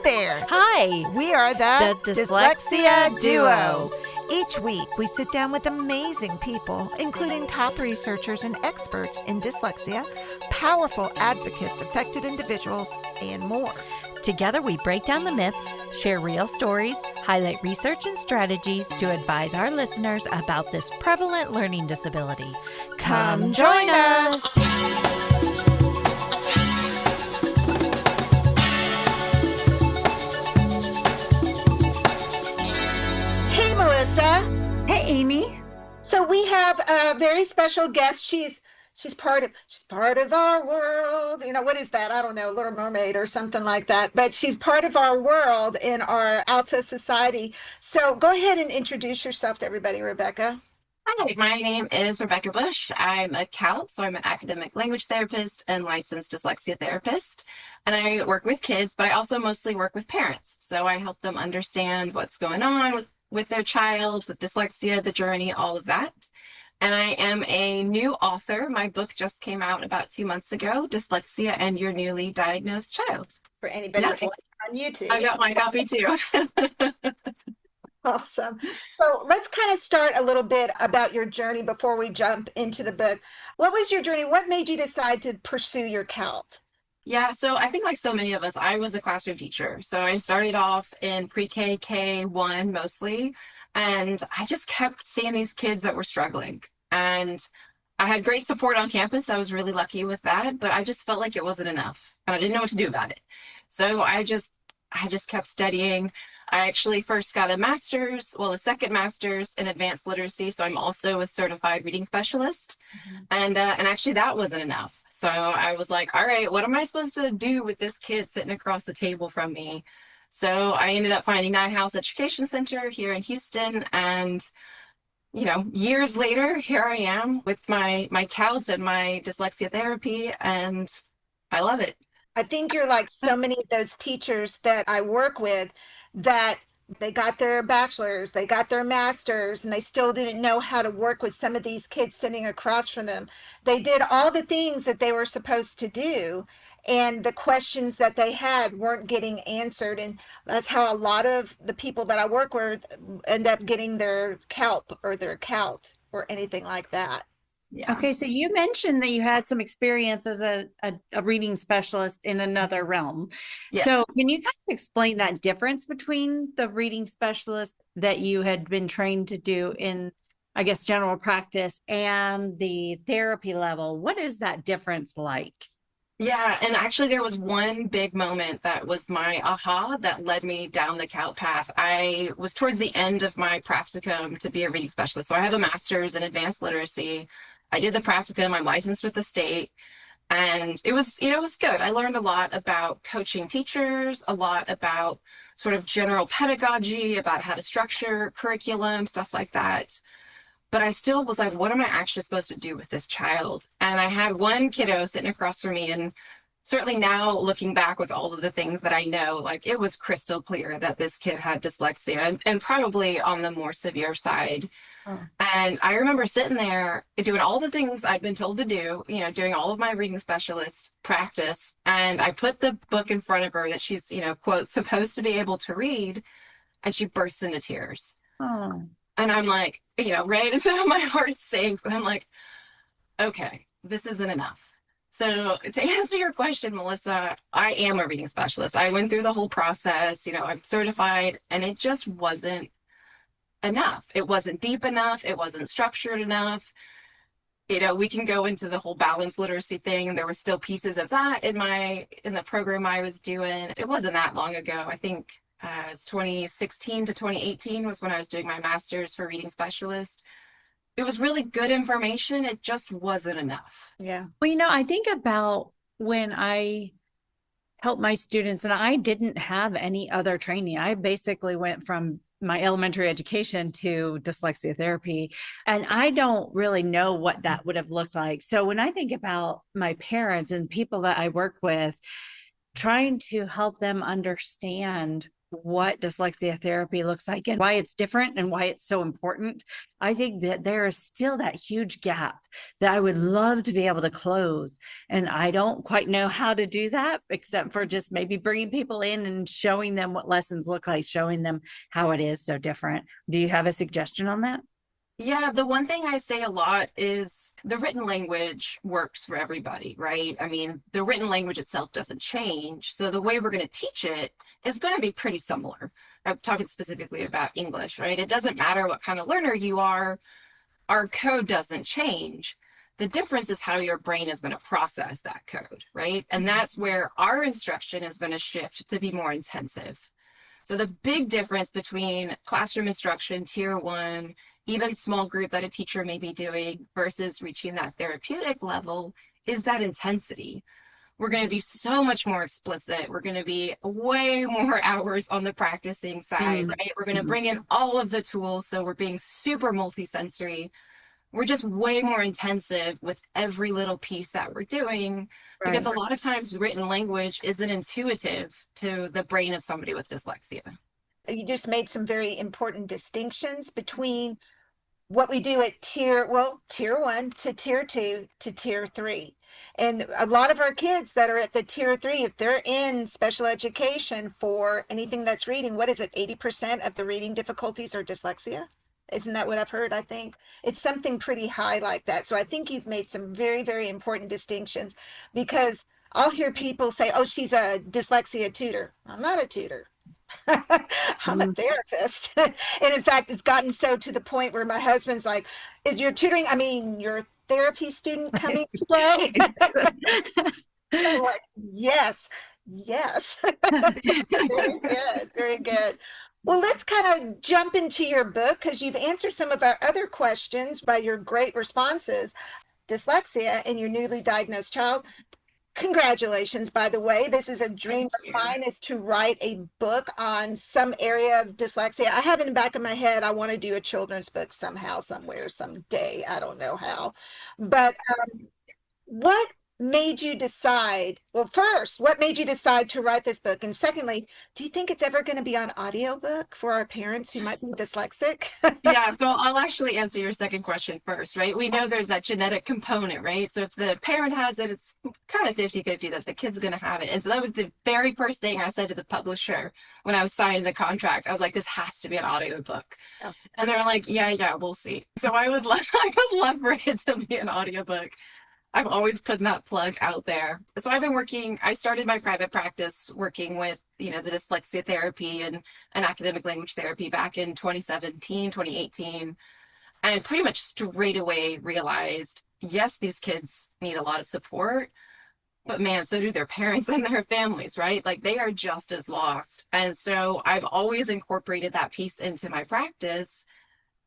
there! Hi! We are the Dyslexia Duo. Each week, we sit down with amazing people, including top researchers and experts in dyslexia, powerful advocates, affected individuals, and more. Together, we break down the myths, share real stories, highlight research and strategies to advise our listeners about this prevalent learning disability. Come join us! Hey, Melissa. Hey, Amy. So we have a very special guest. She's part of our world. You know, what is that? I don't know, Little Mermaid or something like that. But she's part of our world in our Alta Society. So go ahead and introduce yourself to everybody, Rebecca. Hi, my name is Rebecca Bush. I'm a CALT, so I'm an academic language therapist and licensed dyslexia therapist. And I work with kids, but I also mostly work with parents. So I help them understand what's going on with their child, with dyslexia, the journey, all of that. And I am a new author. My book just came out about 2 months ago, Dyslexia and Your Newly Diagnosed Child. For anybody watching on YouTube. I got my copy too. Awesome. So let's kind of start a little bit about your journey before we jump into the book. What was your journey? What made you decide to pursue your CALT? Yeah, so I think like so many of us, I was a classroom teacher. So I started off in pre-K, K1 mostly, and I just kept seeing these kids that were struggling. And I had great support on campus. I was really lucky with that, but I just felt like it wasn't enough and I didn't know what to do about it. So I just kept studying. I actually first got a second master's in advanced literacy. So I'm also a certified reading specialist. And actually that wasn't enough. So I was like, all right, what am I supposed to do with this kid sitting across the table from me? So I ended up finding House Education Center here in Houston. And, you know, years later, here I am with my CALT and my dyslexia therapy, and I love it. I think you're like so many of those teachers that I work with that they got their bachelor's, they got their master's, and they still didn't know how to work with some of these kids sitting across from them. They did all the things that they were supposed to do, and the questions that they had weren't getting answered. And that's how a lot of the people that I work with end up getting their CALP or their CALT or anything like that. Yeah. Okay, so you mentioned that you had some experience as a reading specialist in another realm. Yes. So can you guys explain that difference between the reading specialist that you had been trained to do in, I guess, general practice and the therapy level? What is that difference like? Yeah, and actually there was one big moment that was my aha that led me down the CALT path. I was towards the end of my practicum to be a reading specialist. So I have a master's in advanced literacy. I did the practicum, I'm licensed with the state, and it was good. I learned a lot about coaching teachers, a lot about sort of general pedagogy, about how to structure curriculum, stuff like that. But I still was like, what am I actually supposed to do with this child? And I had one kiddo sitting across from me, and certainly now looking back with all of the things that I know, like it was crystal clear that this kid had dyslexia and probably on the more severe side. Oh. And I remember sitting there doing all the things I'd been told to do, you know, doing all of my reading specialist practice. And I put the book in front of her that she's, you know, quote, supposed to be able to read. And she burst into tears. Oh. And I'm like, you know, right into my heart sinks. And I'm like, okay, this isn't enough. So to answer your question, Melissa, I am a reading specialist. I went through the whole process, you know, I'm certified, and it just wasn't enough. It wasn't deep enough. It wasn't structured enough. You know, we can go into the whole balanced literacy thing, and there were still pieces of that in the program I was doing. It wasn't that long ago. I think it was 2016 to 2018 was when I was doing my master's for reading specialist. It was really good information. It just wasn't enough. Yeah. Well, you know, I think about when I help my students, and I didn't have any other training. I basically went from my elementary education to dyslexia therapy, and I don't really know what that would have looked like. So when I think about my parents and people that I work with, trying to help them understand what dyslexia therapy looks like and why it's different and why it's so important, I think that there is still that huge gap that I would love to be able to close. And I don't quite know how to do that, except for just maybe bringing people in and showing them what lessons look like, showing them how it is so different. Do you have a suggestion on that? Yeah, the one thing I say a lot is the written language works for everybody, right? I mean, the written language itself doesn't change. So the way we're going to teach it is going to be pretty similar. I'm talking specifically about English, right? It doesn't matter what kind of learner you are, our code doesn't change. The difference is how your brain is going to process that code, right? And that's where our instruction is going to shift to be more intensive. So the big difference between classroom instruction, tier one, even small group that a teacher may be doing versus reaching that therapeutic level is that intensity. We're going to be so much more explicit. We're going to be way more hours on the practicing side, right? We're going to bring in all of the tools. So we're being super multisensory. We're just way more intensive with every little piece that we're doing, because a lot of times written language isn't intuitive to the brain of somebody with dyslexia. You just made some very important distinctions between what we do at tier one to tier two to tier three. And a lot of our kids that are at the tier three, if they're in special education for anything that's reading, what is it? 80% of the reading difficulties are dyslexia. Isn't that what I've heard? I think it's something pretty high like that. So I think you've made some very, very important distinctions, because I'll hear people say, oh, she's a dyslexia tutor. I'm not a tutor. I'm a therapist. And in fact, it's gotten so to the point where my husband's like, is your tutoring, I mean, your therapy student coming today? I'm like, yes, yes. Very good, very good. Well, let's kind of jump into your book, because you've answered some of our other questions by your great responses. Dyslexia in your newly diagnosed child. Congratulations, by the way. This is a dream of mine, is to write a book on some area of dyslexia. I have in the back of my head, I want to do a children's book somehow, somewhere, someday. I don't know how. But what made you decide, well, first, what made you decide to write this book? And secondly, do you think it's ever going to be on audiobook for our parents who might be dyslexic? Yeah, so I'll actually answer your second question first, right? We know there's that genetic component, right? So if the parent has it, it's kind of 50-50 that the kid's going to have it. And so that was the very first thing I said to the publisher when I was signing the contract. I was like, this has to be an audiobook. Oh. And they're like, yeah, we'll see. So I would love for it to be an audiobook. I've always put that plug out there. So I've been I started my private practice working with, the dyslexia therapy and academic language therapy back in 2017, 2018. And pretty much straight away realized, yes, these kids need a lot of support, but man, so do their parents and their families, right? Like they are just as lost. And so I've always incorporated that piece into my practice.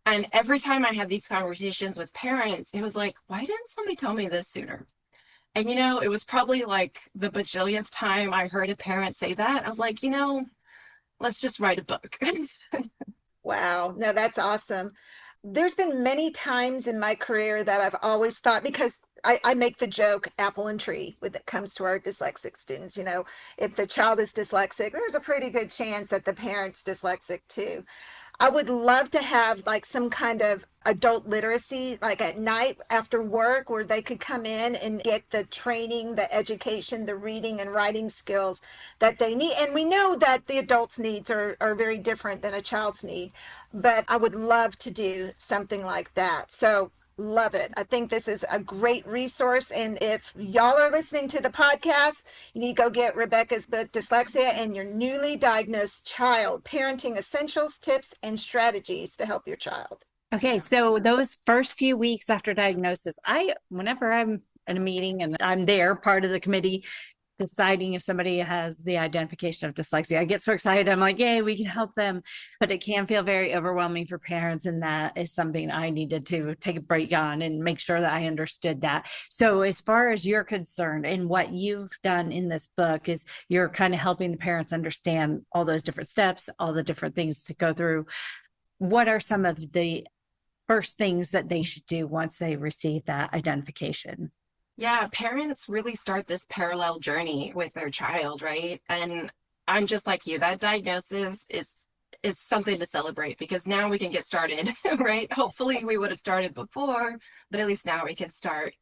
And every time I had these conversations with parents, it was like, why didn't somebody tell me this sooner? And, it was probably like the bajillionth time I heard a parent say that. I was like, let's just write a book. Wow. No, that's awesome. There's been many times in my career that I've always thought, because I make the joke apple and tree when it comes to our dyslexic students. If the child is dyslexic, there's a pretty good chance that the parent's dyslexic too. I would love to have like some kind of adult literacy, like at night after work, where they could come in and get the training, the education, the reading and writing skills that they need. And we know that the adult's needs are very different than a child's need, but I would love to do something like that. So love it. I think this is a great resource. And if y'all are listening to the podcast, you need to go get Rebecca's book, Dyslexia and Your Newly Diagnosed Child, Parenting Essentials, Tips, and Strategies to Help Your Child. Okay, so those first few weeks after diagnosis, whenever I'm in a meeting and I'm there, part of the committee, deciding if somebody has the identification of dyslexia, I get so excited. I'm like, yay, we can help them. But it can feel very overwhelming for parents. And that is something I needed to take a break on and make sure that I understood that. So as far as you're concerned, and what you've done in this book is you're kind of helping the parents understand all those different steps, all the different things to go through. What are some of the first things that they should do once they receive that identification? Yeah, parents really start this parallel journey with their child, right? And I'm just like you. That diagnosis is something to celebrate because now we can get started, right? Hopefully we would have started before, but at least now we can start.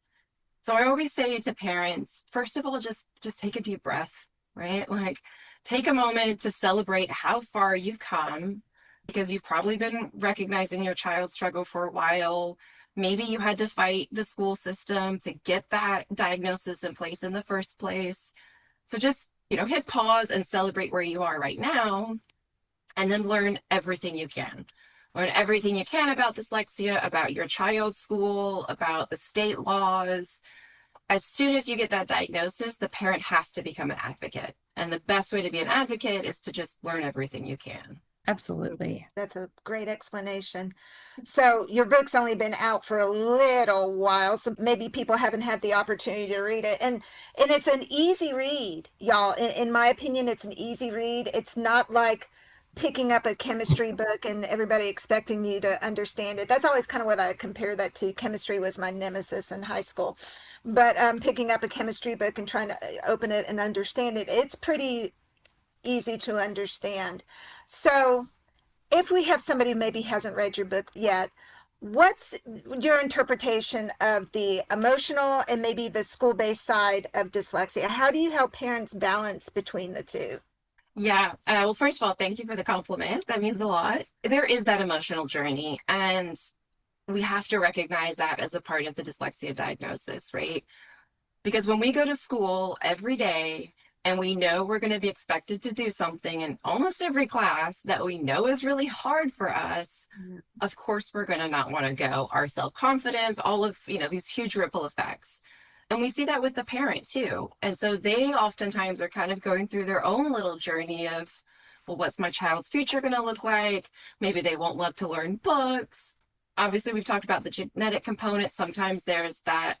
So I always say to parents, first of all, just take a deep breath, right? Like take a moment to celebrate how far you've come because you've probably been recognizing your child's struggle for a while. Maybe you had to fight the school system to get that diagnosis in place in the first place. So just, hit pause and celebrate where you are right now, and then learn everything you can. Learn everything you can about dyslexia, about your child's school, about the state laws. As soon as you get that diagnosis, the parent has to become an advocate. And the best way to be an advocate is to just learn everything you can. Absolutely. That's a great explanation. So your book's only been out for a little while, so maybe people haven't had the opportunity to read it. And it's an easy read, y'all. In my opinion, it's an easy read. It's not like picking up a chemistry book and everybody expecting you to understand it. That's always kind of what I compare that to. Chemistry was my nemesis in high school. But picking up a chemistry book and trying to open it and understand it, it's pretty easy to understand. So if we have somebody who maybe hasn't read your book yet, what's your interpretation of the emotional and maybe the school-based side of dyslexia? How do you help parents balance between the two? Yeah. Well, first of all, thank you for the compliment. That means a lot. There is that emotional journey, and we have to recognize that as a part of the dyslexia diagnosis, right? Because when we go to school every day and we know we're going to be expected to do something in almost every class that we know is really hard for us, of course we're going to not want to go. Our self-confidence, all of, these huge ripple effects. And we see that with the parent too. And so they oftentimes are kind of going through their own little journey of, well, what's my child's future going to look like? Maybe they won't love to learn books. Obviously, we've talked about the genetic component. Sometimes there's that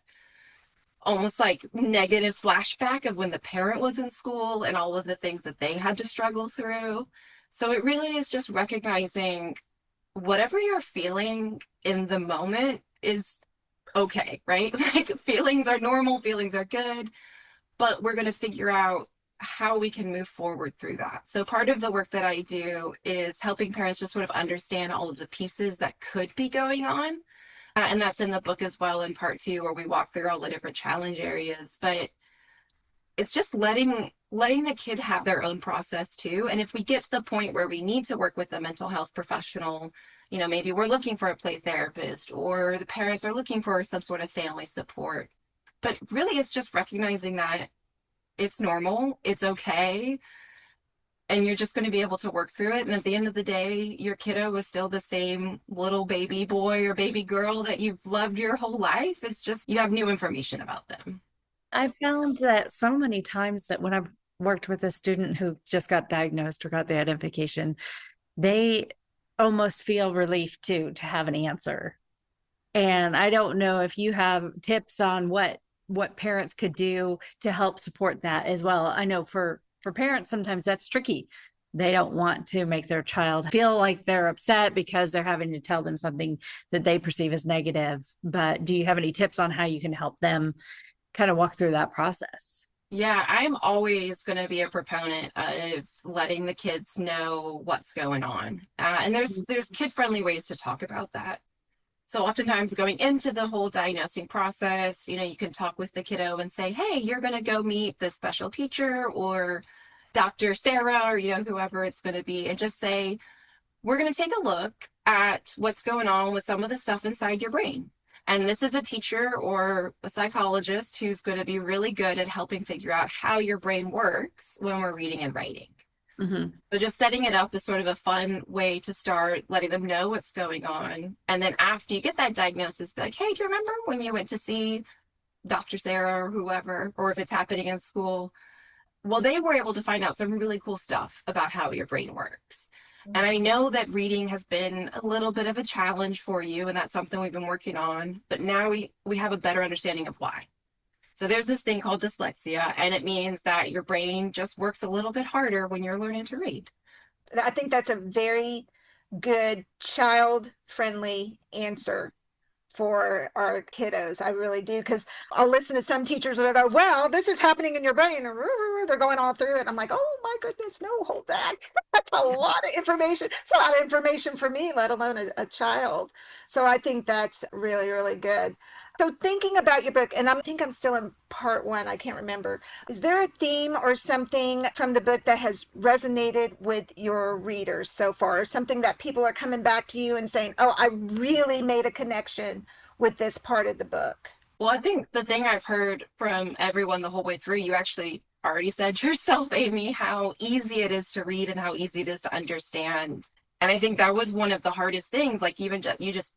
almost like negative flashback of when the parent was in school and all of the things that they had to struggle through. So it really is just recognizing whatever you're feeling in the moment is okay, right? Like feelings are normal, feelings are good, but we're going to figure out how we can move forward through that. So part of the work that I do is helping parents just sort of understand all of the pieces that could be going on. And that's in the book as well in part 2, where we walk through all the different challenge areas. But it's just letting the kid have their own process too. And if we get to the point where we need to work with a mental health professional, maybe we're looking for a play therapist or the parents are looking for some sort of family support. But really, it's just recognizing that it's normal, it's okay, and you're just going to be able to work through it. And at the end of the day, your kiddo is still the same little baby boy or baby girl that you've loved your whole life. It's just you have new information about them. I found that so many times that when I've worked with a student who just got diagnosed or got the identification, they almost feel relief too to have an answer. And I don't know if you have tips on what parents could do to help support that as well. I know for parents, sometimes that's tricky. They don't want to make their child feel like they're upset because they're having to tell them something that they perceive as negative. But do you have any tips on how you can help them kind of walk through that process? Yeah, I'm always going to be a proponent of letting the kids know what's going on. And there's kid-friendly ways to talk about that. So oftentimes going into the whole diagnosing process, you can talk with the kiddo and say, hey, you're going to go meet this special teacher or Dr. Sarah or, whoever it's going to be, and just say, we're going to take a look at what's going on with some of the stuff inside your brain. And this is a teacher or a psychologist who's going to be really good at helping figure out how your brain works when we're reading and writing. Mm-hmm. So just setting it up is sort of a fun way to start letting them know what's going on. And then after you get that diagnosis, be like, hey, do you remember when you went to see Dr. Sarah or whoever, or if it's happening in school? Well, they were able to find out some really cool stuff about how your brain works. And I know that reading has been a little bit of a challenge for you, and that's something we've been working on. But now we have a better understanding of why. So there's this thing called dyslexia, and it means that your brain just works a little bit harder when you're learning to read. I think that's a very good child-friendly answer for our kiddos. I really do. Because I'll listen to some teachers that go, well, this is happening in your brain. And they're going all through it. I'm like, oh my goodness, no, hold back. That's a lot of information. It's a lot of information for me, let alone a child. So I think that's really, really good. So thinking about your book, and I think I'm still in part one, I can't remember. Is there a theme or something from the book that has resonated with your readers so far? Something that people are coming back to you and saying, oh, I really made a connection with this part of the book? Well, I think the thing I've heard from everyone the whole way through, you actually already said yourself, Aimee, how easy it is to read and how easy it is to understand. And I think that was one of the hardest things, like even you just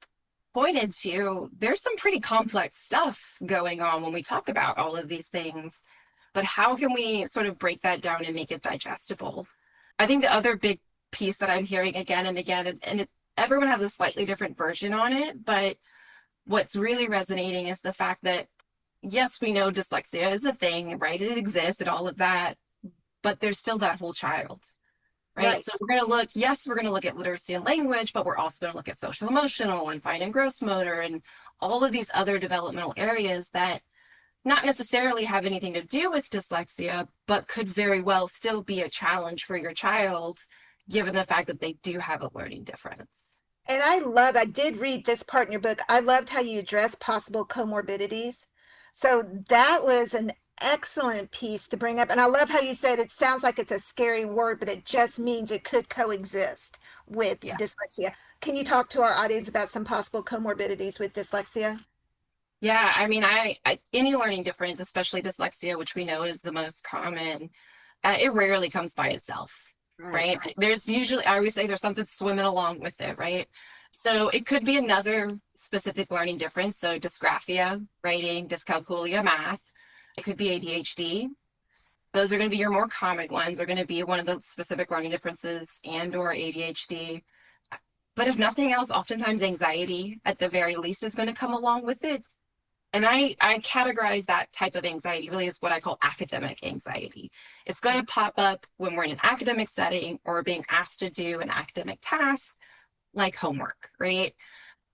pointed to, there's some pretty complex stuff going on when we talk about all of these things. But how can we sort of break that down and make it digestible? I think the other big piece that I'm hearing again and again, everyone has a slightly different version on it, but what's really resonating is the fact that, yes, we know dyslexia is a thing, right? It exists and all of that, but there's still that whole child, right? Right. So we're going to look, yes, we're going to look at literacy and language, but we're also going to look at social emotional and fine and gross motor and all of these other developmental areas that not necessarily have anything to do with dyslexia, but could very well still be a challenge for your child, given the fact that they do have a learning difference. And I did read this part in your book. I loved how you address possible comorbidities. So that was an excellent piece to bring up. And I love how you said it sounds like it's a scary word, but it just means it could coexist with Yeah. dyslexia. Can you talk to our audience about some possible comorbidities with dyslexia? Yeah, I mean, any learning difference, especially dyslexia, which we know is the most common, it rarely comes by itself, right? There's usually, I always say there's something swimming along with it, right? So it could be another specific learning difference. So dysgraphia, writing, dyscalculia, math. It could be ADHD. Those are going to be your more common ones. Are going to be one of the specific learning differences and or ADHD. But if nothing else, oftentimes anxiety at the very least is going to come along with it. And I categorize that type of anxiety really as what I call academic anxiety. It's going to pop up when we're in an academic setting or being asked to do an academic task like homework, right?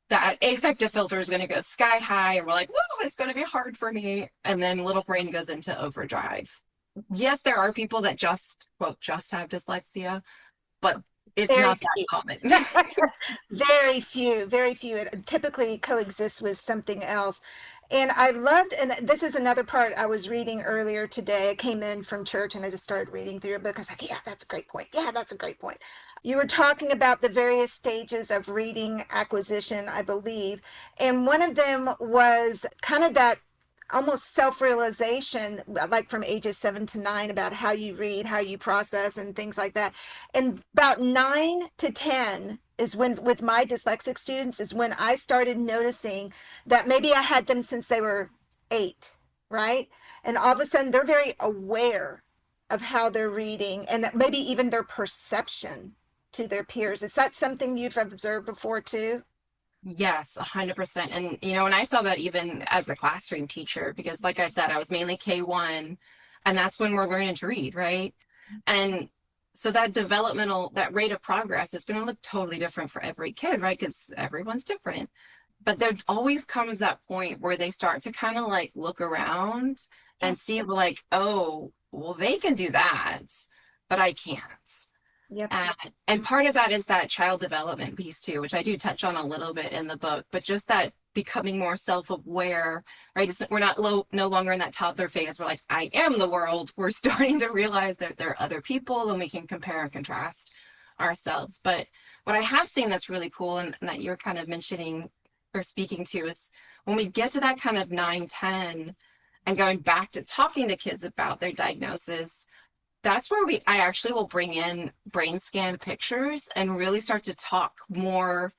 That affective filter is going to go sky high and we're like, whoa, it's going to be hard for me. And then little brain goes into overdrive. Yes, there are people that just, quote, just have dyslexia, but it's Very not that few. common. Very few, very few. It typically coexists with something else. And I loved, and this is another part I was reading earlier today. I came in from church and I just started reading through your book. I was like, yeah, that's a great point. Yeah, that's a great point. You were talking about the various stages of reading acquisition, I believe. And one of them was kind of that almost self-realization, like from ages 7 to 9, about how you read, how you process, and things like that. And about 9 to 10 is when, with my dyslexic students, is when I started noticing that maybe I had them since they were 8, right? And all of a sudden they're very aware of how they're reading and maybe even their perception to their peers. Is that something you've observed before too? Yes, 100%. And, and I saw that even as a classroom teacher, because like I said, I was mainly K1, and that's when we're learning to read, right? And so that rate of progress is going to look totally different for every kid, right? Because everyone's different. But there always comes that point where they start to kind of like look around and Yes. see like, oh, well, they can do that, but I can't. Yep. And part of that is that child development piece too, which I do touch on a little bit in the book, but just that becoming more self-aware, right? We're not no longer in that toddler phase. We're like, I am the world. We're starting to realize that there are other people and we can compare and contrast ourselves. But what I have seen that's really cool and that you're kind of mentioning or speaking to is when we get to that kind of 9, 10 and going back to talking to kids about their diagnosis, that's where I actually will bring in brain scan pictures and really start to talk more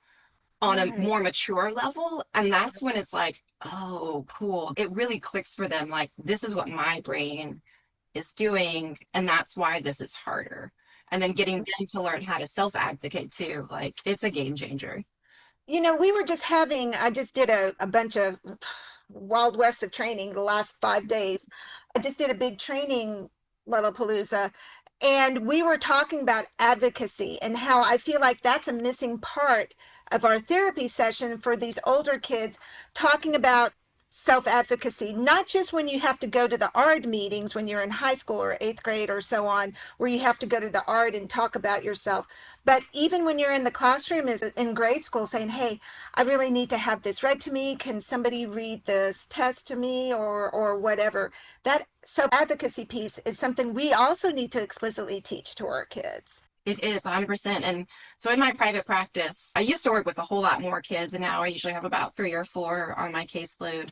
on a Right. more mature level. And that's when it's like, oh, cool. It really clicks for them. Like, this is what my brain is doing. And that's why this is harder. And then getting them to learn how to self-advocate too. Like, it's a game changer. We were just I just did a bunch of Wild West of training the last 5 days. I just did a big training, Lollapalooza, and we were talking about advocacy and how I feel like that's a missing part of our therapy session for these older kids, talking about self-advocacy, not just when you have to go to the ARD meetings when you're in high school or eighth grade or so on, where you have to go to the ARD and talk about yourself, but even when you're in the classroom is in grade school saying, hey, I really need to have this read to me. Can somebody read this test to me or whatever? That self-advocacy piece is something we also need to explicitly teach to our kids. It is 100%. And so in my private practice, I used to work with a whole lot more kids, and now I usually have about 3 or 4 on my caseload.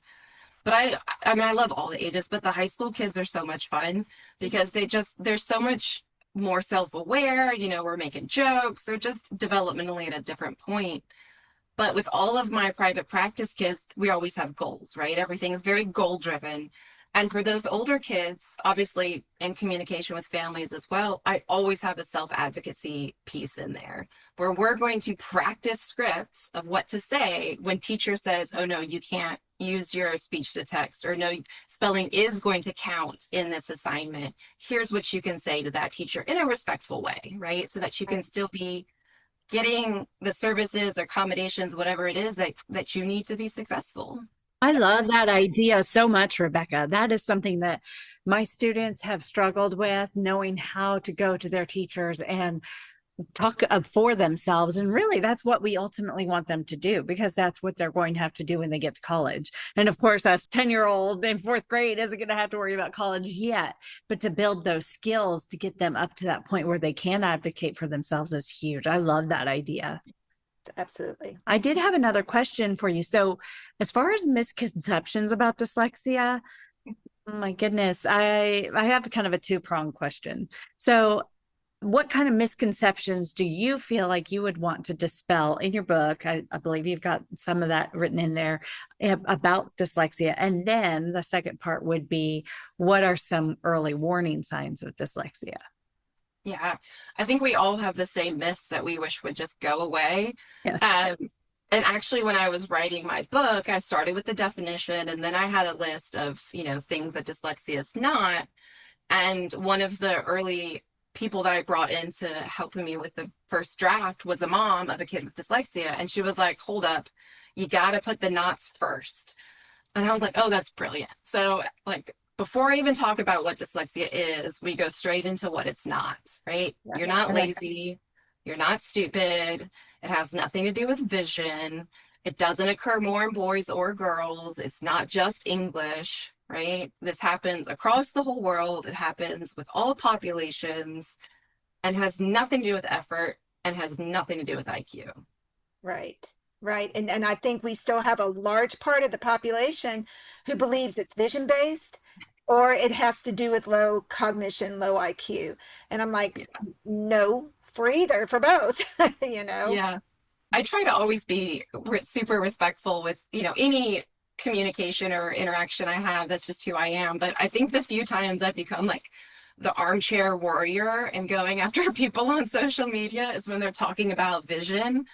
But I mean, I love all the ages, but the high school kids are so much fun because they're so much more self-aware. We're making jokes. They're just developmentally at a different point. But with all of my private practice kids, we always have goals, right? Everything is very goal driven. And for those older kids, obviously in communication with families as well, I always have a self-advocacy piece in there where we're going to practice scripts of what to say when teacher says, oh no, you can't use your speech to text, or no, spelling is going to count in this assignment. Here's what you can say to that teacher in a respectful way, right? So that you can still be getting the services, accommodations, whatever it is that you need to be successful. I love that idea so much, Rebecca. That is something that my students have struggled with, knowing how to go to their teachers and talk for themselves. And really, that's what we ultimately want them to do, because that's what they're going to have to do when they get to college. And of course, a 10-year-old in fourth grade isn't going to have to worry about college yet. But to build those skills to get them up to that point where they can advocate for themselves is huge. I love that idea. Absolutely. I did have another question for you. So, as far as misconceptions about dyslexia, oh my goodness, I have kind of a two-pronged question. So, what kind of misconceptions do you feel like you would want to dispel in your book? I believe you've got some of that written in there about dyslexia. And then the second part would be, what are some early warning signs of dyslexia? Yeah, I think we all have the same myths that we wish would just go away. Yes. And actually, when I was writing my book, I started with the definition, and then I had a list of, things that dyslexia is not. And one of the early people that I brought in to helping me with the first draft was a mom of a kid with dyslexia. And she was like, hold up, you got to put the knots first. And I was like, oh, that's brilliant. So like, before I even talk about what dyslexia is, we go straight into what it's not, right? You're not lazy. You're not stupid. It has nothing to do with vision. It doesn't occur more in boys or girls. It's not just English, right? This happens across the whole world. It happens with all populations and has nothing to do with effort and has nothing to do with IQ. Right. Right. And I think we still have a large part of the population who believes it's vision based, or it has to do with low cognition, low IQ. And I'm like, no, for either, for both, Yeah. I try to always be super respectful with, any communication or interaction I have. That's just who I am. But I think the few times I've become like the armchair warrior and going after people on social media is when they're talking about vision.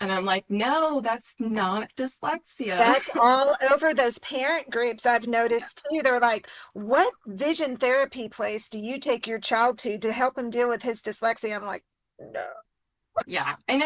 And I'm like, no, that's not dyslexia. That's all over those parent groups I've noticed too. They're like, what vision therapy place do you take your child to help him deal with his dyslexia? I'm like, no. Yeah. And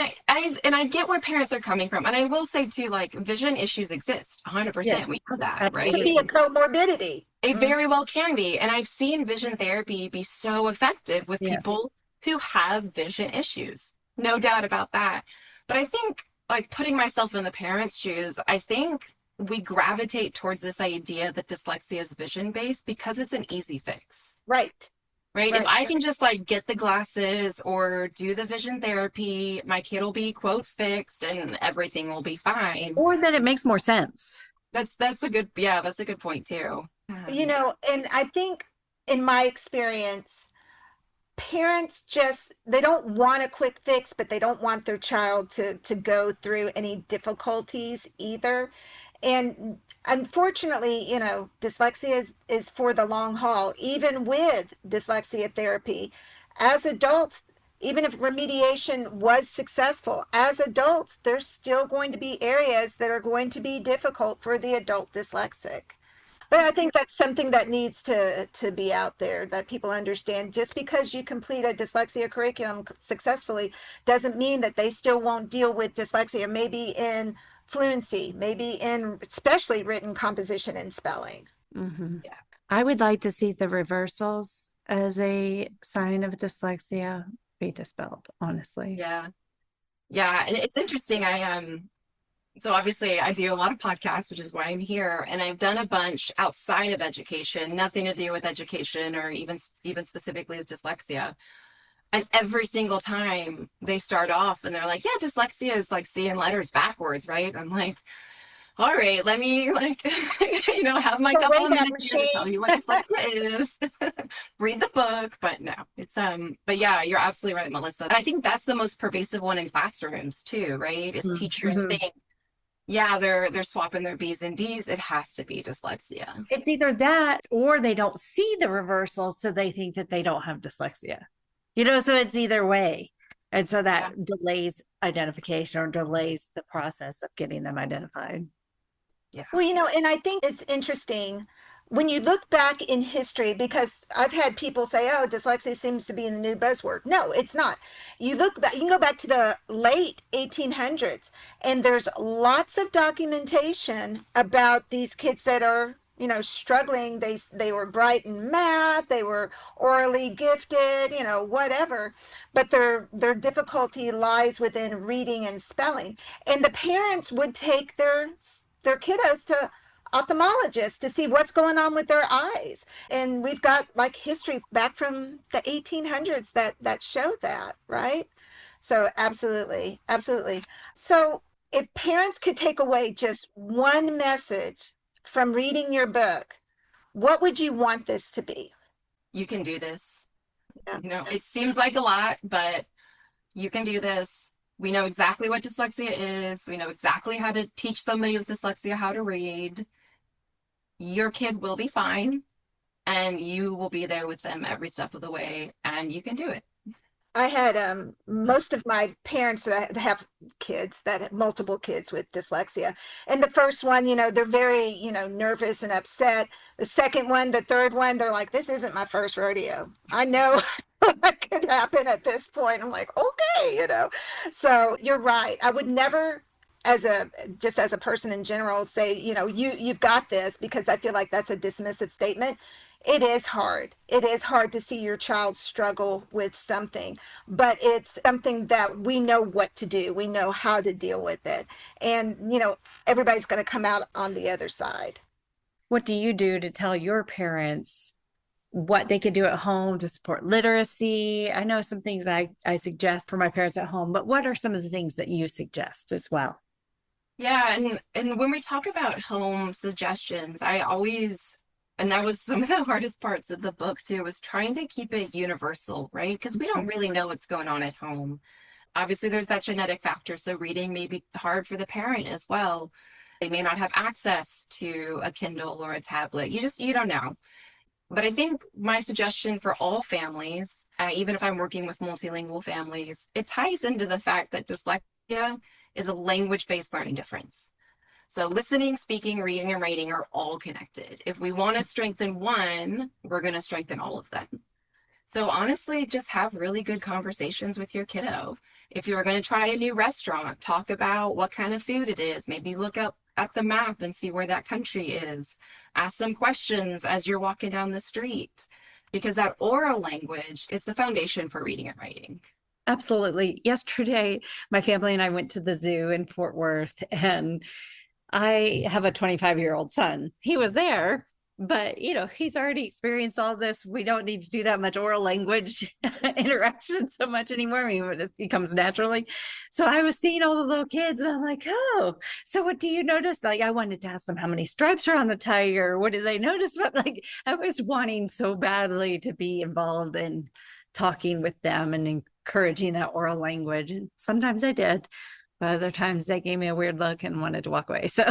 I get where parents are coming from. And I will say too, like vision issues exist 100%. Yes, we know that, absolutely. It could be a comorbidity. It very well can be. And I've seen vision therapy be so effective with people who have vision issues. No doubt about that. But I think, like, putting myself in the parents' shoes, I think we gravitate towards this idea that dyslexia is vision-based because it's an easy fix. Right. Right? If I can just, like, get the glasses or do the vision therapy, my kid will be, quote, fixed and everything will be fine. Or that it makes more sense. That's a good point, too. And I think in my experience, parents they don't want a quick fix, but they don't want their child to go through any difficulties either. And unfortunately, dyslexia is for the long haul. Even with dyslexia therapy, as adults, even if remediation was successful, as adults, there's still going to be areas that are going to be difficult for the adult dyslexic. But I think that's something that needs to be out there, that people understand. Just because you complete a dyslexia curriculum successfully doesn't mean that they still won't deal with dyslexia, maybe in fluency, maybe in especially written composition and spelling. Mm-hmm. Yeah. I would like to see the reversals as a sign of dyslexia be dispelled, honestly. Yeah. Yeah. And it's interesting. So obviously I do a lot of podcasts, which is why I'm here. And I've done a bunch outside of education, nothing to do with education or even specifically as dyslexia. And every single time they start off and they're like, yeah, dyslexia is like seeing letters backwards, right? I'm like, all right, let me like, have my The couple of Wayback minutes here to tell Machine. you what dyslexia is. Read the book, but no, but yeah, you're absolutely right, Melissa. And I think that's the most pervasive one in classrooms too, right? Is teachers Mm-hmm. think, yeah, they're swapping their B's and D's. It has to be dyslexia. It's either that or they don't see the reversal, so they think that they don't have dyslexia. So it's either way. And so Yeah. that delays identification or delays the process of getting them identified. Yeah. Well, and I think it's interesting when you look back in history, because I've had people say, oh, dyslexia seems to be in the new buzzword. No, it's not. You look back, you can go back to the late 1800s, and there's lots of documentation about these kids that are, struggling. They were bright in math, they were orally gifted, whatever, but their difficulty lies within reading and spelling. And the parents would take their kiddos to ophthalmologists to see what's going on with their eyes. And we've got like history back from the 1800s that show that, right? So absolutely, absolutely. So if parents could take away just one message from reading your book, what would you want this to be? You can do this. Yeah. It seems like a lot, but you can do this. We know exactly what dyslexia is. We know exactly how to teach somebody with dyslexia how to read. Your kid will be fine, and you will be there with them every step of the way, and you can do it. I had most of my parents that have kids that have multiple kids with dyslexia. And the first one, they're very, nervous and upset. The second one, the third one, they're like, this isn't my first rodeo. I know what could happen at this point. I'm like, okay. So you're right. I would never just as a person in general say, you've got this, because I feel like that's a dismissive statement. It is hard. It is hard to see your child struggle with something, but it's something that we know what to do. We know how to deal with it. And, everybody's going to come out on the other side. What do you do to tell your parents what they could do at home to support literacy? I know some things I suggest for my parents at home, but what are some of the things that you suggest as well? Yeah, and when we talk about home suggestions, and that was some of the hardest parts of the book too, was trying to keep it universal, right? Because we don't really know what's going on at home. Obviously, there's that genetic factor, so reading may be hard for the parent as well. They may not have access to a Kindle or a tablet. You don't know. But I think my suggestion for all families, even if I'm working with multilingual families, it ties into the fact that dyslexia is a language-based learning difference. So listening, speaking, reading, and writing are all connected. If we want to strengthen one, we're going to strengthen all of them. So honestly, just have really good conversations with your kiddo. If you're going to try a new restaurant, talk about what kind of food it is. Maybe look up at the map and see where that country is. Ask some questions as you're walking down the street, because that oral language is the foundation for reading and writing. Absolutely. Yesterday, my family and I went to the zoo in Fort Worth, and I have a 25-year-old son. He was there, but he's already experienced all this. We don't need to do that much oral language interaction so much anymore. I mean, it comes naturally. So I was seeing all the little kids, and I'm like, oh, so what do you notice? Like, I wanted to ask them how many stripes are on the tiger. What did they notice? But like, I was wanting so badly to be involved in talking with them and encouraging that oral language. And sometimes I did, but other times they gave me a weird look and wanted to walk away. So,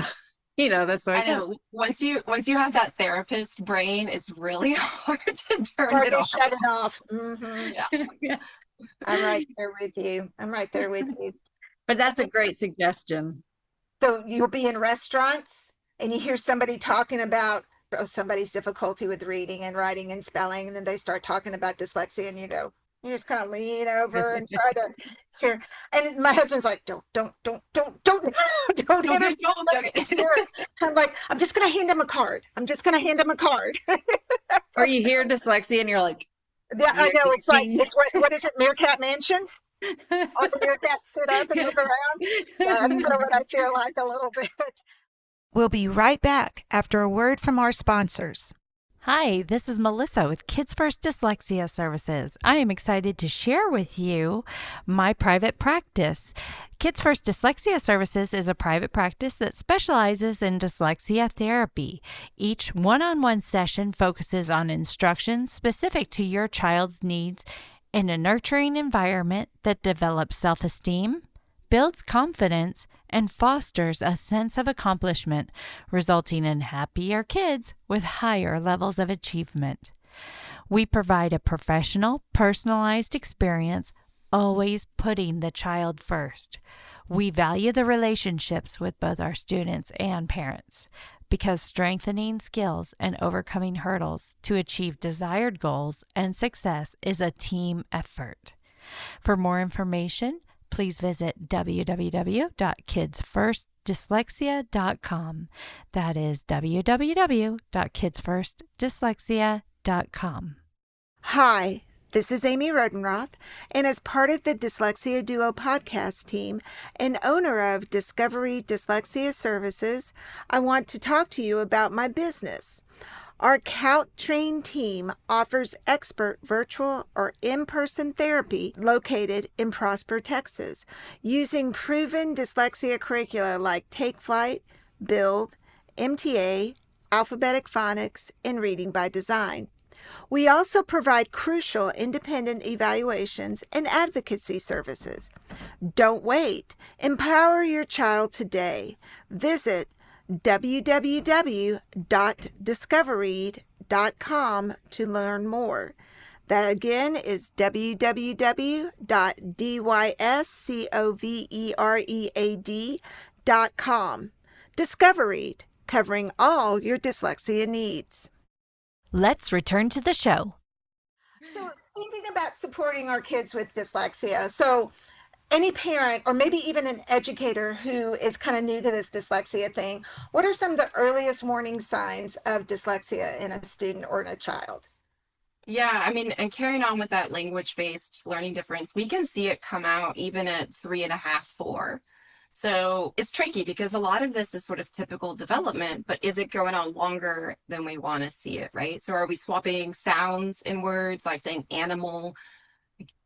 that's what I know. Once you have that therapist brain, it's really hard to turn Hard it to off. shut it off. Mm-hmm. Yeah. Yeah. I'm right there with you. I'm right there with you. But that's a great suggestion. So you'll be in restaurants and you hear somebody talking about somebody's difficulty with reading and writing and spelling, and then they start talking about dyslexia, and you just kind of lean over and try to hear. And my husband's like, don't don't hit him. I'm like, I'm just gonna hand him a card. I'm just gonna hand him a card. Or you hear dyslexia and you're like, Yeah, I know. It's like, it's what is it, Meerkat Mansion? All the meerkats sit up and look around. Yeah, that's kind of what I feel like a little bit. We'll be right back after a word from our sponsors. Hi, this is Melissa with Kids First Dyslexia Services. I am excited to share with you my private practice. Kids First Dyslexia Services is a private practice that specializes in dyslexia therapy. Each one-on-one session focuses on instruction specific to your child's needs in a nurturing environment that develops self-esteem, builds confidence, and fosters a sense of accomplishment, resulting in happier kids with higher levels of achievement. We provide a professional, personalized experience, always putting the child first. We value the relationships with both our students and parents, because strengthening skills and overcoming hurdles to achieve desired goals and success is a team effort. For more information, please visit www.kidsfirstdyslexia.com. That is www.kidsfirstdyslexia.com. Hi, this is Aimee Rodenroth, and as part of the Dyslexia Duo podcast team and owner of Discovery Dyslexia Services, I want to talk to you about my business. Our CALT-trained team offers expert virtual or in-person therapy located in Prosper, Texas, using proven dyslexia curricula like Take Flight, Build, MTA, Alphabetic Phonics, and Reading by Design. We also provide crucial independent evaluations and advocacy services. Don't wait. Empower your child today. Visit www.discovereed.com to learn more. That again is www.discoveread.com. Discovereed, covering all your dyslexia needs. Let's return to the show. So, thinking about supporting our kids with dyslexia. So, any parent or maybe even an educator who is kind of new to this dyslexia thing, what are some of the earliest warning signs of dyslexia in a student or in a child? Yeah, I mean, and carrying on with that language-based learning difference, we can see it come out even at 3.5, 4. So it's tricky because a lot of this is sort of typical development, but is it going on longer than we want to see it, right? So are we swapping sounds in words, like saying animal,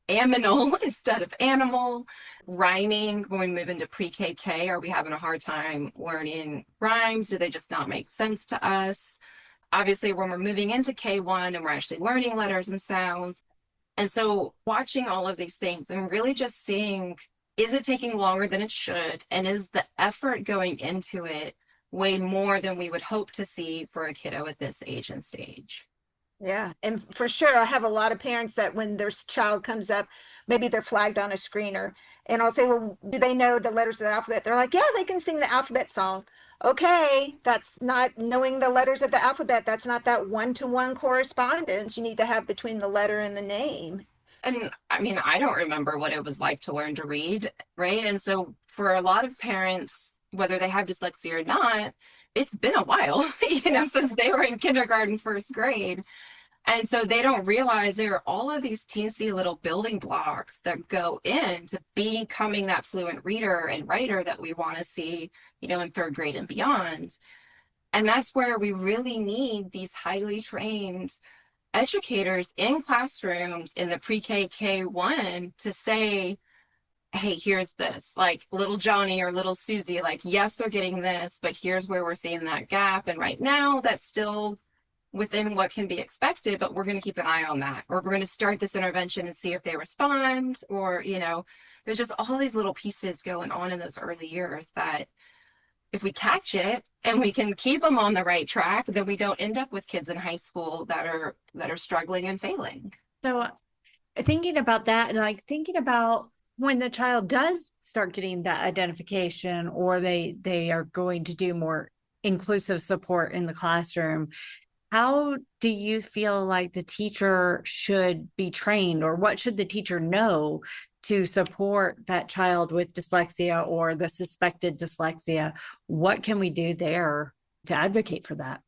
aminal instead of animal, rhyming when we move into pre-KK? Are we having a hard time learning rhymes? Do they just not make sense to us? Obviously, when we're moving into K1 and we're actually learning letters and sounds. And so watching all of these things and really just seeing, is it taking longer than it should? And is the effort going into it way more than we would hope to see for a kiddo at this age and stage? Yeah, and for sure, I have a lot of parents that when their child comes up, maybe they're flagged on a screener, and I'll say, well, do they know the letters of the alphabet? They're like, yeah, they can sing the alphabet song. Okay, that's not knowing the letters of the alphabet. That's not that one-to-one correspondence you need to have between the letter and the name. And I mean, I don't remember what it was like to learn to read, right? And so for a lot of parents, whether they have dyslexia or not, it's been a while, since they were in kindergarten, first grade. And so they don't realize there are all of these teensy little building blocks that go into becoming that fluent reader and writer that we want to see, in third grade and beyond. And that's where we really need these highly trained educators in classrooms in the pre-K, K1 to say, hey, here's this, like little Johnny or little Susie, like, yes, they're getting this, but here's where we're seeing that gap. And right now that's still within what can be expected, but we're going to keep an eye on that, or we're going to start this intervention and see if they respond, or, there's just all these little pieces going on in those early years that if we catch it and we can keep them on the right track, then we don't end up with kids in high school that are struggling and failing. So thinking about that, and like thinking about when the child does start getting that identification, or they are going to do more inclusive support in the classroom. How do you feel like the teacher should be trained, or what should the teacher know to support that child with dyslexia or the suspected dyslexia? What can we do there to advocate for that?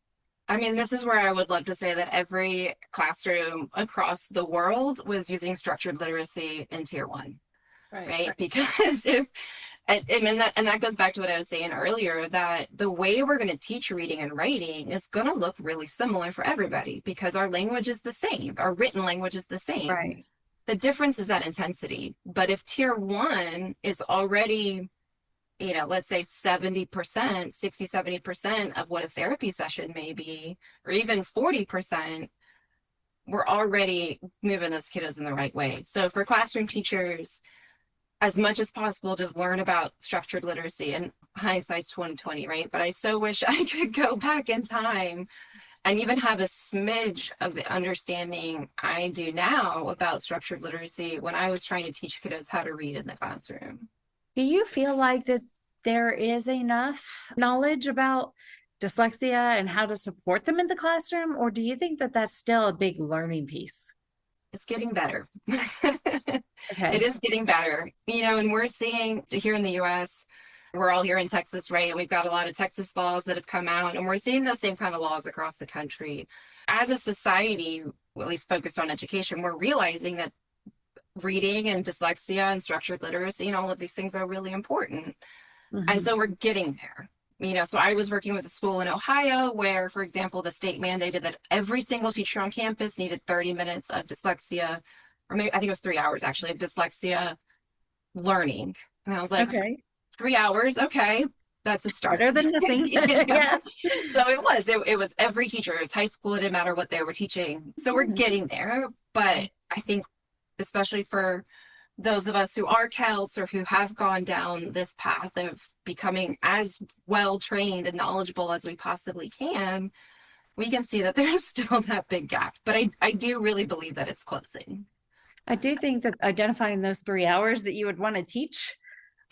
I mean, this is where I would love to say that every classroom across the world was using structured literacy in tier one, right? Because if and that goes back to what I was saying earlier, that the way we're going to teach reading and writing is going to look really similar for everybody because our language is the same. Our written language is the same. Right. The difference is that intensity. But if tier one is already, let's say 70%, 60, 70% of what a therapy session may be, or even 40%, we're already moving those kiddos in the right way. So for classroom teachers, as much as possible, just learn about structured literacy, and hindsight's 2020, right? But I so wish I could go back in time and even have a smidge of the understanding I do now about structured literacy when I was trying to teach kiddos how to read in the classroom. Do you feel like that there is enough knowledge about dyslexia and how to support them in the classroom, or do you think that that's still a big learning piece? It's getting better. Okay. It is getting better. And we're seeing here in the US, we're all here in Texas, right? And we've got a lot of Texas laws that have come out, and we're seeing those same kind of laws across the country. As a society, at least focused on education, we're realizing that reading and dyslexia and structured literacy and all of these things are really important. Mm-hmm. And so we're getting there. So I was working with a school in Ohio where, for example, the state mandated that every single teacher on campus needed 30 minutes of dyslexia, or maybe I think it was 3 hours actually, of dyslexia learning. And I was like, okay, 3 hours, okay, that's a start. better than nothing. Yes. So it was every teacher. It was high school. It didn't matter what they were teaching. So we're getting there. But I think, especially for those of us who are CALTs or who have gone down this path of becoming as well trained and knowledgeable as we possibly can, we can see that there's still that big gap. But I do really believe that it's closing. I do think that identifying those 3 hours that you would want to teach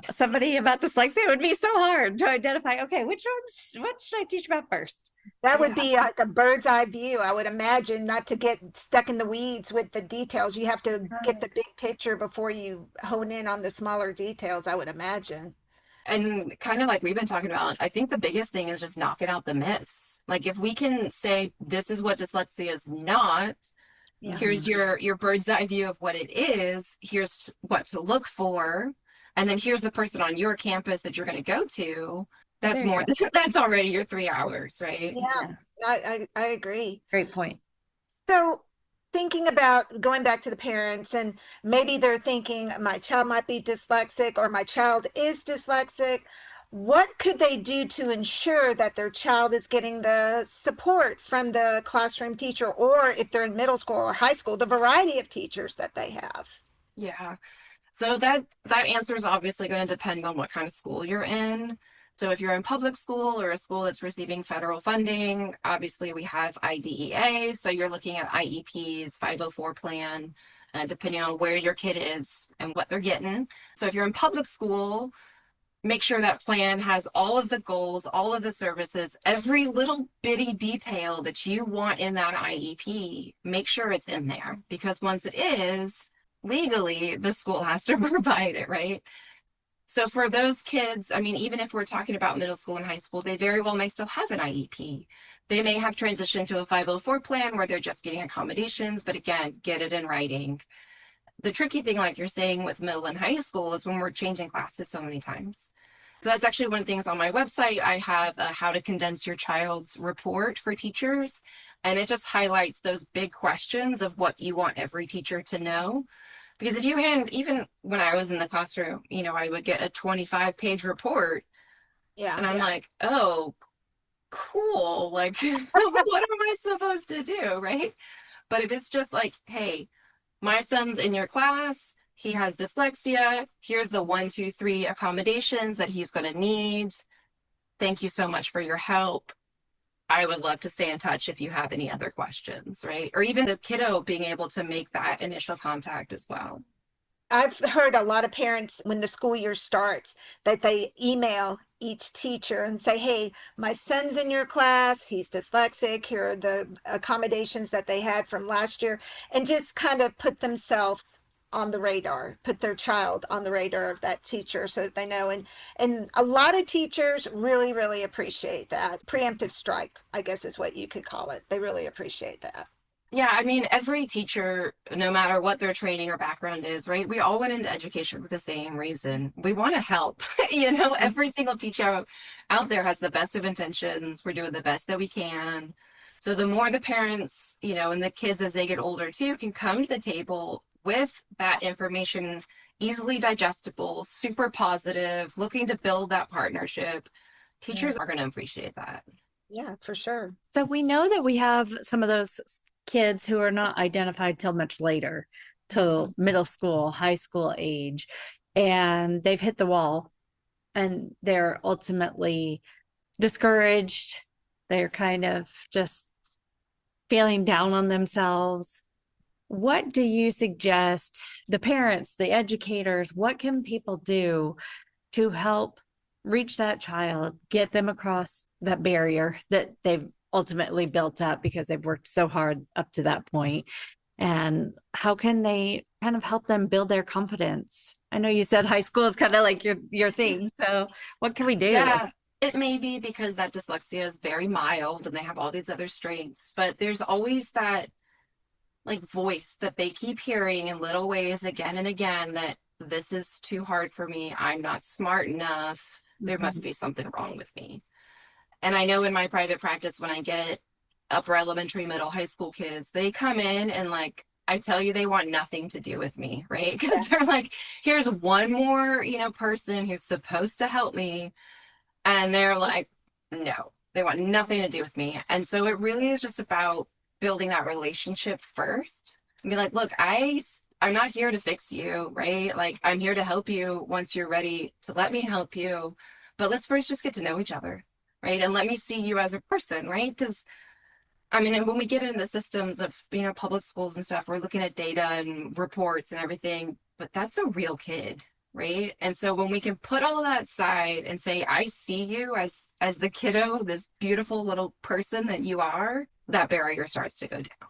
somebody about dyslexia would be so hard to identify. Okay, what should I teach about first? That would be like a bird's eye view, I would imagine, not to get stuck in the weeds with the details. You have to get the big picture before you hone in on the smaller details, I would imagine. And kind of like we've been talking about, I think the biggest thing is just knocking out the myths. Like if we can say, this is what dyslexia is not, here's your bird's eye view of what it is, here's what to look for, and then here's the person on your campus that you're going to go to. That's more than that's already your 3 hours, right? Yeah, I agree. Great point. So thinking about going back to the parents, and maybe they're thinking my child might be dyslexic or my child is dyslexic. What could they do to ensure that their child is getting the support from the classroom teacher, or if they're in middle school or high school, the variety of teachers that they have? Yeah. So that answer is obviously going to depend on what kind of school you're in. So if you're in public school or a school that's receiving federal funding, obviously we have IDEA. So you're looking at IEPs, 504 plan, depending on where your kid is and what they're getting. So if you're in public school, make sure that plan has all of the goals, all of the services, every little bitty detail that you want in that IEP, make sure it's in there. Because once it is, legally, the school has to provide it, right? So for those kids, I mean, even if we're talking about middle school and high school, they very well may still have an IEP. They may have transitioned to a 504 plan where they're just getting accommodations, but again, get it in writing. The tricky thing, like you're saying with middle and high school, is when we're changing classes so many times. So that's actually one of the things on my website. I have a how to condense your child's report for teachers. And it just highlights those big questions of what you want every teacher to know. Because if you even when I was in the classroom, I would get a 25-page report. Yeah. And I'm like, oh, cool. Like, what am I supposed to do? Right. But if it's just like, hey, my son's in your class, he has dyslexia, here's the 1, 2, 3 accommodations that he's going to need. Thank you so much for your help. I would love to stay in touch if you have any other questions, right? Or even the kiddo being able to make that initial contact as well. I've heard a lot of parents, when the school year starts, that they email each teacher and say, hey, my son's in your class, he's dyslexic, here are the accommodations that they had from last year, and just kind of put themselves on the radar, put their child on the radar of that teacher so that they know. And a lot of teachers really, really appreciate that. Preemptive strike, I guess is what you could call it. They really appreciate that. Yeah, I mean, every teacher, no matter what their training or background is, right? We all went into education for the same reason. We want to help. Every single teacher out there has the best of intentions. We're doing the best that we can. So the more the parents, and the kids as they get older too, can come to the table with that information, easily digestible, super positive, looking to build that partnership, teachers are going to appreciate that. Yeah, for sure. So we know that we have some of those kids who are not identified till much later, till middle school, high school age, and they've hit the wall and they're ultimately discouraged. They're kind of just feeling down on themselves. What do you suggest the parents, the educators, what can people do to help reach that child, get them across that barrier that they've ultimately built up because they've worked so hard up to that point? And how can they kind of help them build their confidence? I know you said high school is kind of like your thing. So what can we do? Yeah, it may be because that dyslexia is very mild and they have all these other strengths, but there's always that like voice that they keep hearing in little ways again and again that this is too hard for me. I'm not smart enough. There must be something wrong with me. And I know in my private practice, when I get upper elementary, middle, high school kids, they come in and like, I tell you, they want nothing to do with me, right? Because they're like, here's one more, person who's supposed to help me. And they're like, no, they want nothing to do with me. And so it really is just about building that relationship first and be like, look, I'm not here to fix you, right? Like, I'm here to help you once you're ready to let me help you. But let's first just get to know each other, right? And let me see you as a person, right? Because I mean, when we get into the systems of, public schools and stuff, we're looking at data and reports and everything, but that's a real kid, right? And so when we can put all that aside and say, I see you as the kiddo, this beautiful little person that you are, that barrier starts to go down,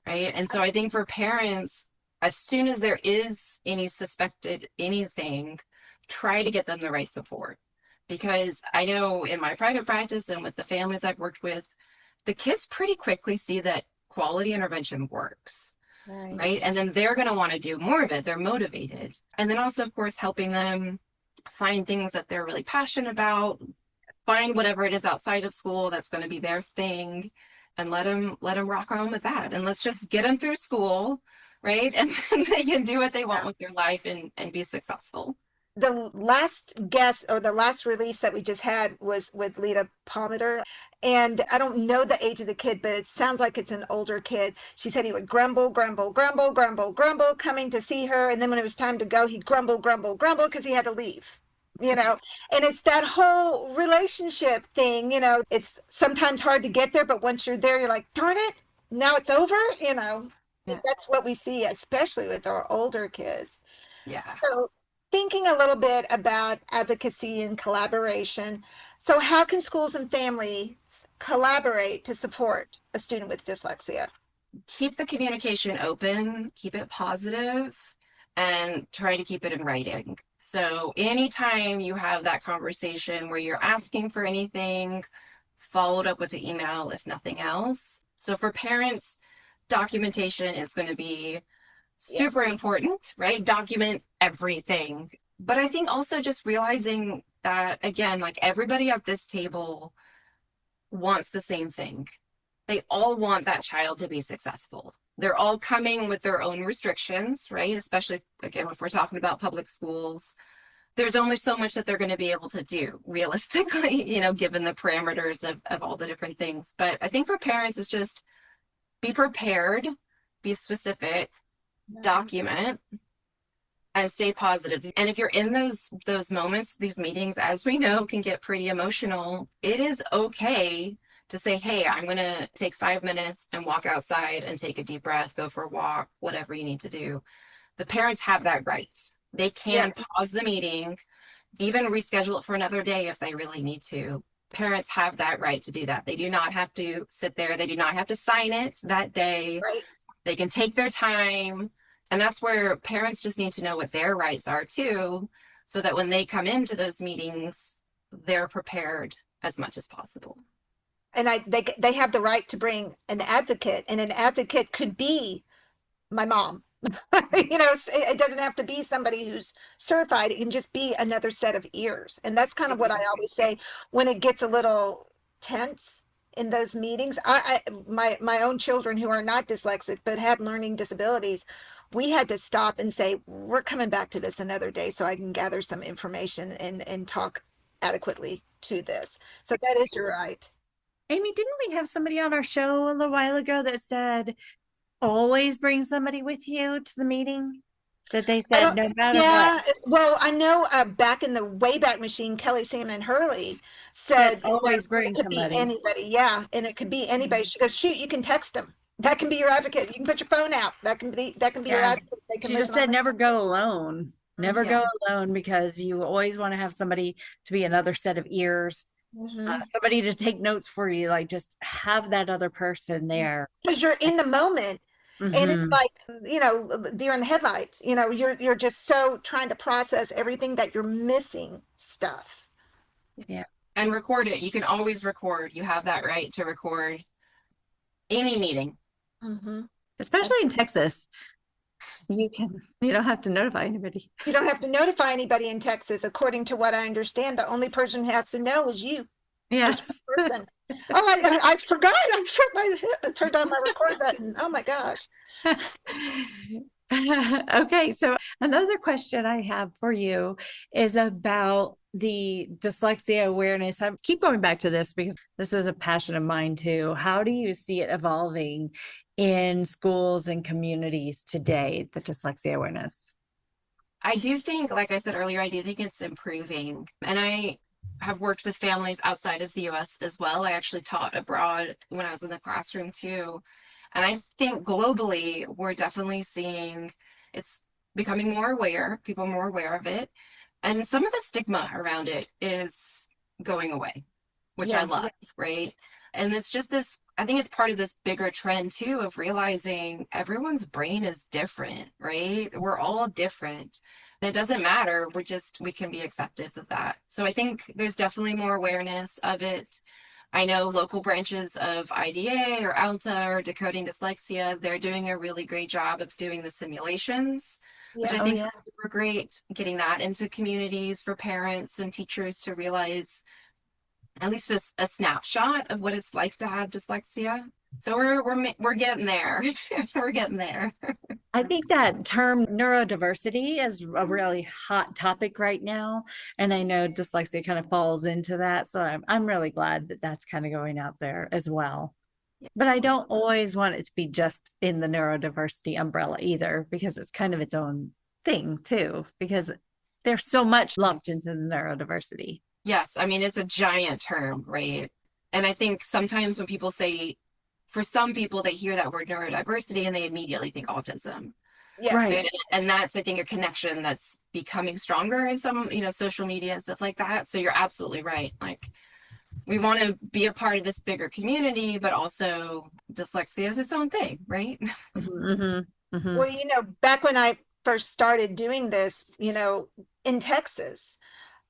right? And so I think for parents, as soon as there is any suspected anything, try to get them the right support. Because I know in my private practice and with the families I've worked with, the kids pretty quickly see that quality intervention works, right? And then they're going to want to do more of it. They're motivated. And then also, of course, helping them find things that they're really passionate about, find whatever it is outside of school that's going to be their thing, and let them rock on with that. And let's just get them through school, right? And then they can do what they want with their life and be successful. The last guest or the last release that we just had was with Lita Palmer. And I don't know the age of the kid, but it sounds like it's an older kid. She said he would grumble, grumble, grumble, grumble, grumble, coming to see her. And then when it was time to go, he'd grumble, grumble, grumble because he had to leave. And it's that whole relationship thing, it's sometimes hard to get there, but once you're there, you're like, darn it, now it's over, Yeah. That's what we see, especially with our older kids. Yeah. So thinking a little bit about advocacy and collaboration. So how can schools and families collaborate to support a student with dyslexia? Keep the communication open, keep it positive, and try to keep it in writing. So anytime you have that conversation where you're asking for anything, followed up with the email, if nothing else. So for parents, documentation is going to be super important, right? Document everything. But I think also just realizing that, again, like everybody at this table wants the same thing. They all want that child to be successful. They're all coming with their own restrictions, right? Especially, again, if we're talking about public schools, there's only so much that they're going to be able to do realistically, given the parameters of all the different things. But I think for parents, it's just be prepared, be specific, document, and stay positive. And if you're in those moments, these meetings, as we know, can get pretty emotional. It is okay to say, hey, I'm going to take 5 minutes and walk outside and take a deep breath, go for a walk, whatever you need to do. The parents have that right. They can pause the meeting, even reschedule it for another day if they really need to. Parents have that right to do that. They do not have to sit there. They do not have to sign it that day. Right. They can take their time. And that's where parents just need to know what their rights are too, so that when they come into those meetings, they're prepared as much as possible. And they have the right to bring an advocate, and an advocate could be my mom. It doesn't have to be somebody who's certified. It can just be another set of ears. And that's kind of what I always say when it gets a little tense in those meetings. My own children who are not dyslexic but have learning disabilities, we had to stop and say, we're coming back to this another day so I can gather some information and talk adequately to this. So that is your right. Aimee, didn't we have somebody on our show a little while ago that said, always bring somebody with you to the meeting? That they said, no matter yeah, what. well, I know back in the Wayback Machine, Kelly Salmon Hurley Said said always bring it could be somebody. anybody. Yeah, and it could be anybody. She goes, shoot, you can text them. That can be your advocate. You can put your phone out. That can be your Yeah. advocate. They can She just listen on said the never go alone. Never Yeah. go alone, because you always want to have somebody to be another set of ears, Mhm. somebody to take notes for you. Like, just have that other person there. Because you're in the moment. And it's Mhm. like, deer in the headlights. You're just so trying to process everything that you're missing stuff. Yeah. And record it. You can always record. You have that right to record any meeting. Hmm. Especially in Texas. You don't have to notify anybody. You don't have to notify anybody in Texas. According to what I understand, the only person who has to know is you. Just Yes. one person. Oh, I forgot. I turned on my record button. Oh my gosh. Okay, so another question I have for you is about the dyslexia awareness. I keep going back to this because this is a passion of mine too. How do you see it evolving in schools and communities today, the dyslexia awareness? I do think, like I said earlier, I do think it's improving. And I have worked with families outside of the US as well. I actually taught abroad when I was in the classroom too. And I think globally, we're definitely seeing it's becoming more aware, people more aware of it. And some of the stigma around it is going away, which I Yeah. love, right? And it's just this, I think it's part of this bigger trend too of realizing everyone's brain is different, right? We're all different. And it doesn't matter. We can be accepted of that. So I think there's definitely more awareness of it. I know local branches of IDA or ALTA or Decoding Dyslexia, they're doing a really great job of doing the simulations, which Yeah. I Oh, think yeah. is super great, getting that into communities for parents and teachers to realize at least a snapshot of what it's like to have dyslexia. So we're getting there. We're getting there. I think that term neurodiversity is a really hot topic right now. And I know dyslexia kind of falls into that. So I'm really glad that that's kind of going out there as well. Yes. But I don't always want it to be just in the neurodiversity umbrella either, because it's kind of its own thing too, because there's so much lumped into the neurodiversity. Yes, I mean it's a giant term, right? And I think sometimes when people say, for some people, they hear that word neurodiversity and they immediately think autism. Yes. Right. Right. And that's, I think, a connection that's becoming stronger in some, social media and stuff like that. So you're absolutely right. Like, we want to be a part of this bigger community, but also dyslexia is its own thing, right? Mhm, mhm. Well, back when I first started doing this, in Texas,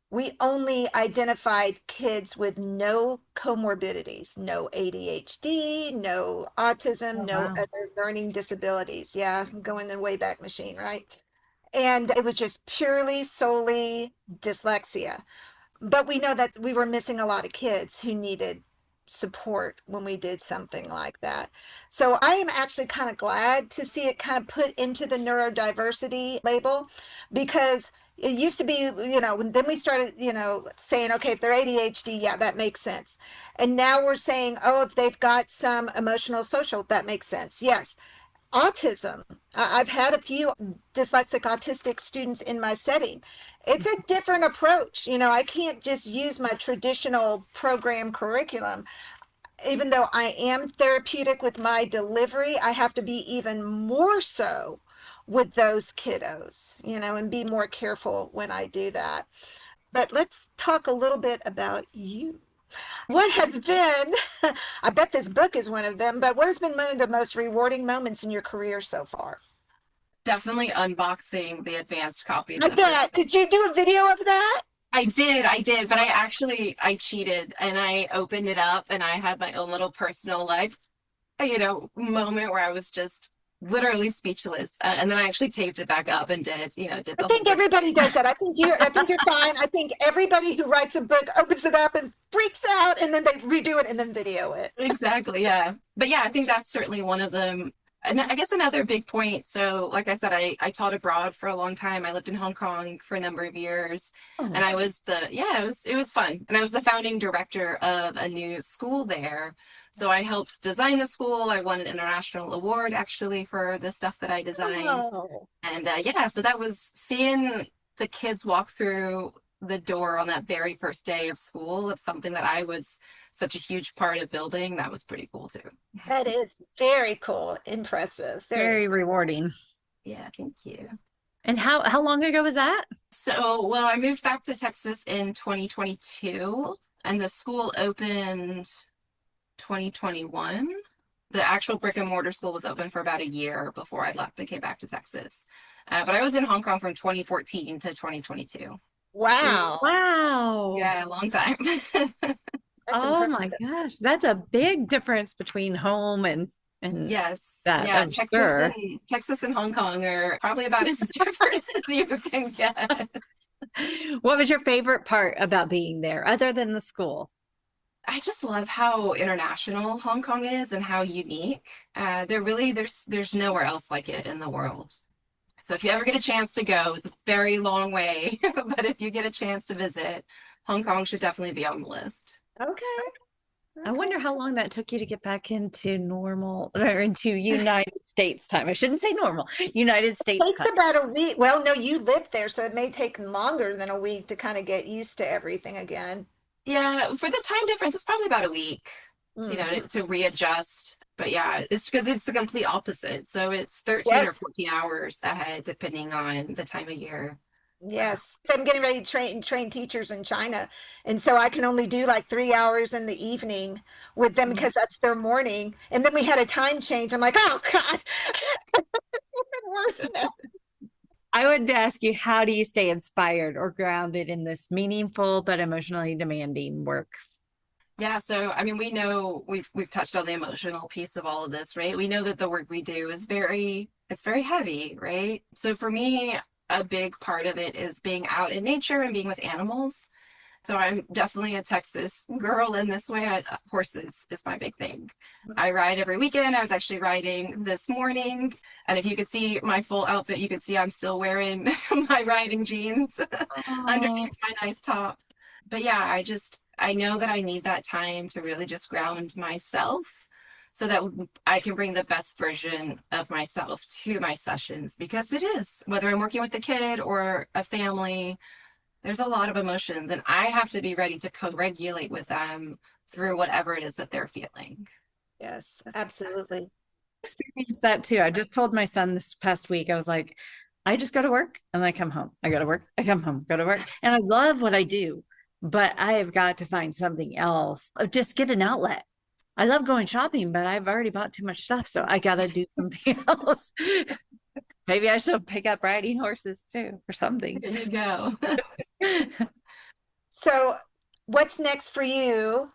we only identified kids with no comorbidities, no ADHD, no autism, Oh, no wow. other learning disabilities. Yeah, I'm going the Wayback Machine, right? And it was just purely, solely dyslexia. But we know that we were missing a lot of kids who needed support when we did something like that. So I am actually kind of glad to see it kind of put into the neurodiversity label, because it used to be, then we started, saying, okay, if they're ADHD, yeah, that makes sense. And now we're saying, oh, if they've got some emotional social, that makes sense. Yes. Autism. I've had a few dyslexic autistic students in my setting. It's a different approach. I can't just use my traditional program curriculum. Even though I am therapeutic with my delivery, I have to be even more so with those kiddos, and be more careful when I do that. But let's talk a little bit about you. What has been, I bet this book is one of them, but what has been one of the most rewarding moments in your career so far? Definitely unboxing the advanced copies I of this. bet. Did you do a video of that? I did, but I cheated and I opened it up and I had my own little personal like, moment where I was just literally speechless. And then I actually taped it back up and did I the whole think thing. everybody does that. I think you're fine. I think everybody who writes a book opens it up and freaks out and then they redo it and then video it. Exactly, yeah. But yeah, I think that's certainly one of them. And I guess another big point. So, like I said, I taught abroad for a long time. I lived in Hong Kong for a number of years, and Oh, I was it was fun. And I was the founding director of a new school there. So I helped design the school. I won an international award actually for the stuff that I designed. Oh, And yeah, so that was seeing the kids walk through the door on that very first day of school of something that I was such a huge part of building. That was pretty cool too. that is very cool. Impressive. very rewarding. Yeah, thank you. And how long ago was that? So, well, I moved back to Texas in 2022, and the school opened 2021. The actual brick and mortar school was open for about a year before I left and came back to Texas. But I was in Hong Kong from 2014 to 2022. Wow. Wow. Yeah, a long time. That's Oh impressive. my gosh, that's a big difference between home and Yes. that, Yeah, I'm sure. Texas and Hong Kong are probably about as different as you can get. What was your favorite part about being there, other than the school? I just love how international Hong Kong is and how unique. There's nowhere else like it in the world. So if you ever get a chance to go, it's a very long way, but if you get a chance to visit, Hong Kong should definitely be on the list. Okay. I wonder how long that took you to get back into normal or into United States time. I shouldn't say normal, United States Takes time. about a week. Well, no, you lived there, so it may take longer than a week to kind of get used to everything again. Yeah, for the time difference, it's probably about a week, Mm. to readjust. But yeah, it's because it's the complete opposite. So it's 13 or Yes, 14 hours ahead, depending on the time of year. yes. So I'm getting ready to train teachers in China, and so I can only do like 3 hours in the evening with them Mhm. because that's their morning. And then we had a time change. I'm like, oh God, even worse than that. I would ask you, how do you stay inspired or grounded in this meaningful but emotionally demanding work? Yeah, so I mean, we know we've touched on the emotional piece of all of this, right? We know that the work we do is it's very heavy, right? So for me, a big part of it is being out in nature and being with animals. So I'm definitely a Texas girl in this way. Horses is my big thing. I ride every weekend. I was actually riding this morning, and if you could see my full outfit, you could see I'm still wearing my riding jeans Oh, underneath my nice top. But yeah, I know that I need that time to really just ground myself so that I can bring the best version of myself to my sessions because it is, whether I'm working with a kid or a family, there's a lot of emotions and I have to be ready to co-regulate with them through whatever it is that they're feeling. Yes, absolutely. experienced that too. I just told my son this past week, I was like, I just go to work and then I come home. I go to work, I come home, go to work. And I love what I do, but I have got to find something else. Just get an outlet. I love going shopping, but I've already bought too much stuff. So I got to do something else. Maybe I should pick up riding horses too or something. There you go. So, what's next for you?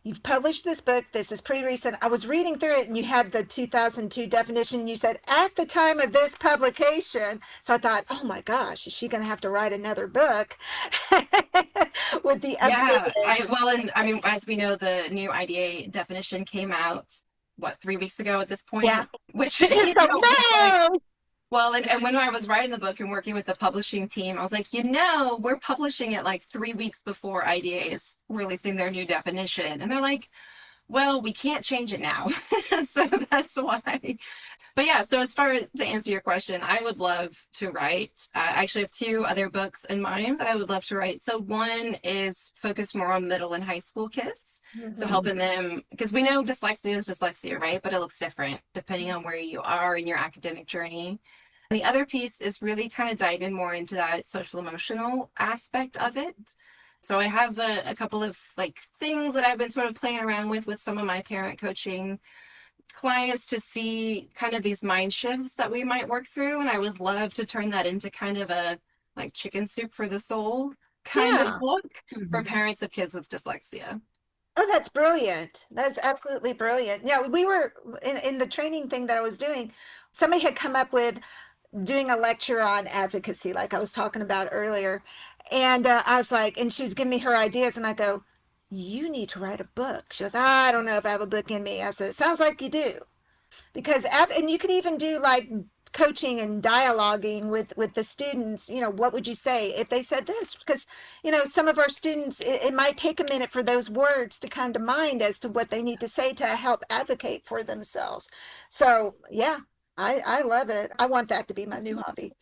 You've published this book. This is pretty recent. I was reading through it and you had the 2002 definition. You said at the time of this publication. So I thought, oh my gosh, is she going to have to write another book with the Yeah, updated? and I mean, as we know, the new IDA definition came out, what, 3 weeks ago at this Yeah. point, which, It's was like, so, well, and when I was writing the book and working with the publishing team, I was like, we're publishing it like 3 weeks before IDA is releasing their new definition. And they're like, well, we can't change it now. So that's why. But yeah, so as far as to answer your question, I would love to write. I actually have two other books in mind that I would love to write. So one is focused more on middle and high school kids. So Mhm. helping them, because we know dyslexia is dyslexia, right? But it looks different depending on where you are in your academic journey. And the other piece is really kind of diving more into that social emotional aspect of it. So I have a couple of like things that I've been sort of playing around with some of my parent coaching clients to see kind of these mind shifts that we might work through. And I would love to turn that into kind of a like chicken soup for the soul kind of Yeah. book for Mhm. parents of kids with dyslexia. Oh, that's brilliant. That's absolutely brilliant. Yeah, we were in the training thing that I was doing. Somebody had come up with doing a lecture on advocacy, like I was talking about earlier. And I was like, and she was giving me her ideas, and I go, you need to write a book. She goes, I don't know if I have a book in me. I said, it sounds like you do. Because, and you could even do like coaching and dialoguing with the students, what would you say if they said this? Because, some of our students, it might take a minute for those words to come to mind as to what they need to say to help advocate for themselves. So yeah, I love it. I want that to be my new hobby.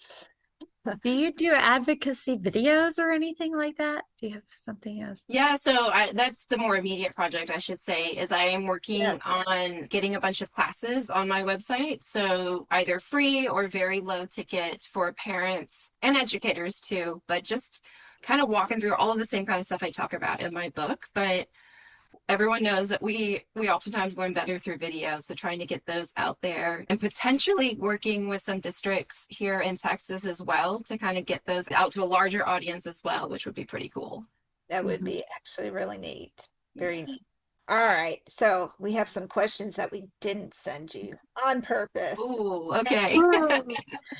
Do you do advocacy videos or anything like that? Do you have something else? Yeah, so that's the more immediate project, I should say, is I am Yes, working on getting a bunch of classes on my website. So either free or very low ticket for parents and educators too, but just kind of walking through all of the same kind of stuff I talk about in my book. But everyone knows that we oftentimes learn better through video, so trying to get those out there and potentially working with some districts here in Texas as well to kind of get those out to a larger audience as well, which would be pretty cool. that would Mhm. be actually really neat. Very Yeah. neat. All right, so we have some questions that we didn't send you on purpose. Oh, okay. Ooh.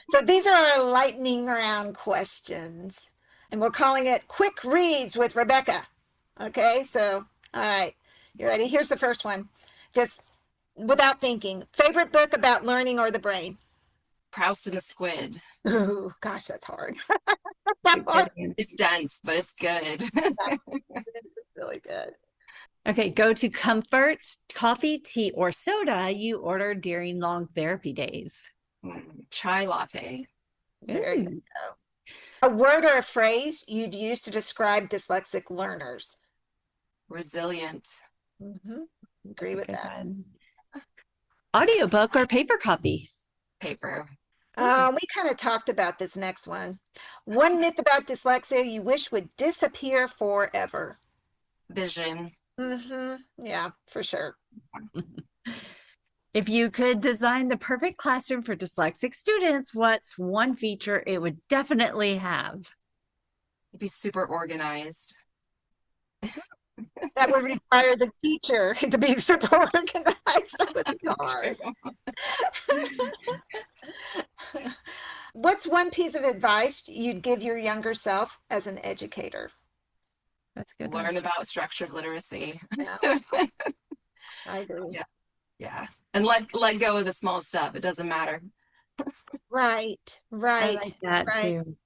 So these are our lightning round questions, and we're calling it Quick Reads with Rebecca. Okay, so all right, you ready? Here's the first one. Just without thinking. Favorite book about learning or the brain? Proust and the Squid. Oh, gosh, that's hard. That's hard. Good answer. It's dense, but it's good. It's really good. Okay, go to comfort, coffee, tea, or soda you order during long therapy days. Chai latte. There you Ooh. go. A word or a phrase you'd use to describe dyslexic learners. Resilient. Mm-hmm. That's Agree a with good that. one. Audiobook or paper copy? Paper. We kind of talked about this next one. One myth about dyslexia you wish would disappear forever. Vision. Mm-hmm. Yeah, for sure. If you could design the perfect classroom for dyslexic students, what's one feature it would definitely have? Be super organized. That would require the teacher to be super organized. That would be hard. What's one piece of advice you'd give your younger self as an educator? That's a good one. Learn about structured literacy. Yeah, I agree. Yeah. Yeah. And let go of the small stuff. It doesn't matter. Right, I right, like that right, too.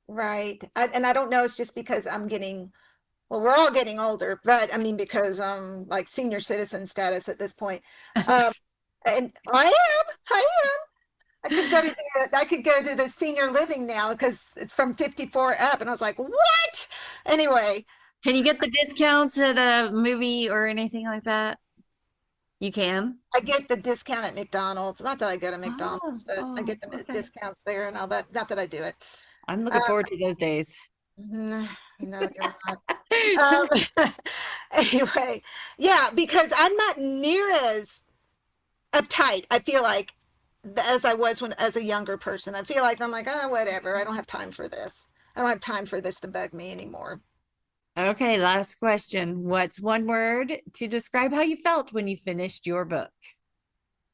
right. And I don't know, it's just because I'm getting, well, we're all getting older, but I mean, because like senior citizen status at this point. Um, and I am. I could go to the senior living now because it's from 54 up. And I was like, what? Anyway, Can you get the discounts at a movie or anything like that? You can. I get the discount at McDonald's. Not that I go to Oh, McDonald's, but I oh, get the okay. discounts there and all that. Not that I do it. I'm Uh, looking forward to those days. no, no, you're not. Anyway, yeah, because I'm not near as uptight, I feel like, as I was when as a younger person. I feel like I'm like, oh, whatever. I don't have time for this. I don't have time for this to bug me anymore. Okay, last question. What's one word to describe how you felt when you finished your book?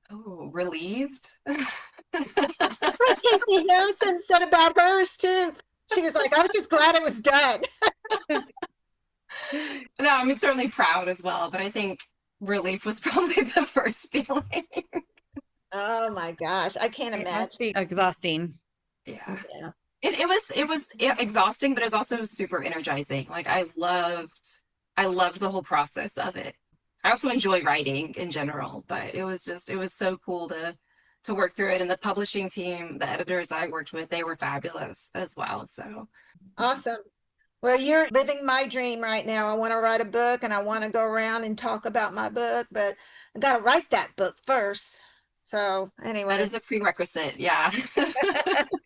Oh, relieved. That's what Casey Harrison said about hers too. She was like, I was just glad it was done. No, I mean certainly proud as well, but I think relief was probably the first feeling. Oh my gosh, I can't It must imagine. be exhausting. Yeah. Yeah. It was exhausting, but it was also super energizing. Like I loved the whole process of it. I also enjoy writing in general, but it was so cool to work through it. And the publishing team, the editors I worked with, they were fabulous as well. So Awesome. Well, you're living my dream right now. I want to write a book and I want to go around and talk about my book, but I got to write that book first. So That anyway, is a prerequisite. Yeah. you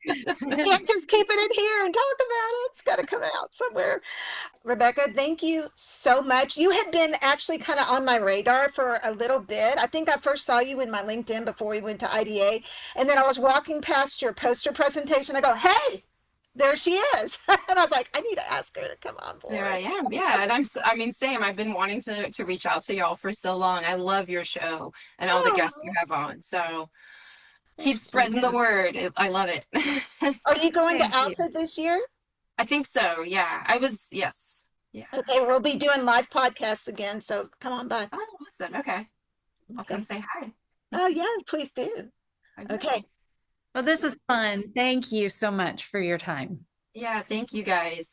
can't just keep it in here and talk about it. It's got to come out somewhere. Rebecca, thank you so much. You had been actually kind of on my radar for a little bit. I think I first saw you in my LinkedIn before we went to IDA. And then I was walking past your poster presentation. I go, hey, there she is. And I was like, I need to ask her to come on There I board. am. Yeah. And I mean, same. I've been wanting to reach out to y'all for so long. I love your show and all the guests you Oh, have on. So keep thank you. spreading the word. I love it. Are you going to Thank you. Alta this year? I think so. Yeah. Yes. Yeah. Okay, we'll be doing live podcasts again. So come on by. Oh, awesome. Okay. I'll come Okay. say hi. Oh, yeah, please do. I Okay. will. Well, this is fun. Thank you so much for your time. Yeah. Thank you guys.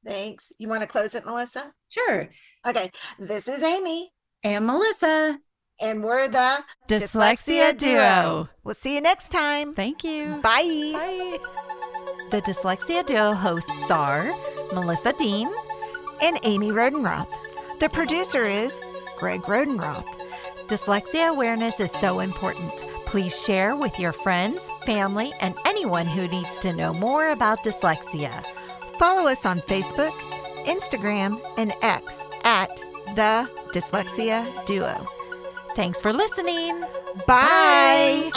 Thanks. You want to close it, Melissa? Sure. Okay. This is Aimee, And Melissa. and we're the Dyslexia Duo. We'll see you next time. Thank you. Bye. Bye. The Dyslexia Duo hosts are Melissa Dean And Aimee Rodenroth. The producer is Greg Rodenroth. Dyslexia awareness is so important. Please share with your friends, family, and anyone who needs to know more about dyslexia. Follow us on Facebook, Instagram, and X at The Dyslexia Duo. Thanks for listening. Bye.